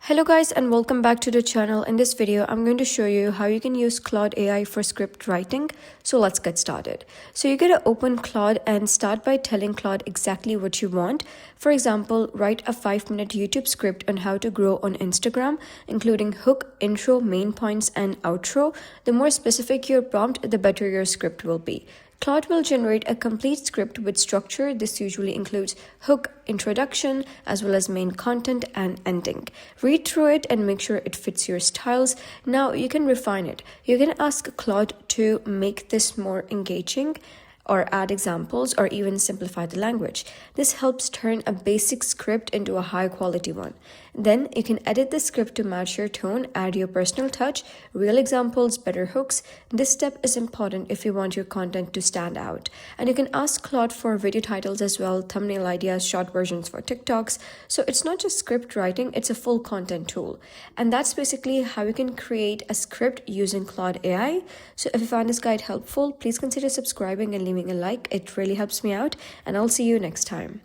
Hello guys and welcome back to the channel. In this video, I'm going to show you how you can use Claude AI for script writing. So let's get started. So you're going to open Claude and start by telling Claude exactly what you want. For example, write a 5-minute YouTube script on how to grow on Instagram, including hook, intro, main points, and outro. The more specific your prompt, the better your script will be. Claude will generate a complete script with structure. This usually includes hook, introduction, as well as main content and ending. Read through it and make sure it fits your styles. Now you can refine it. You can ask Claude to make this more engaging, or add examples, or even simplify the language. This helps turn a basic script into a high quality one. Then you can edit the script to match your tone, add your personal touch, real examples, better hooks. This step is important if you want your content to stand out. And you can ask Claude for video titles as well, thumbnail ideas, short versions for TikToks. So it's not just script writing, it's a full content tool. And that's basically how you can create a script using Claude AI. So if you found this guide helpful, please consider subscribing and leaving a like. It really helps me out, and I'll see you next time.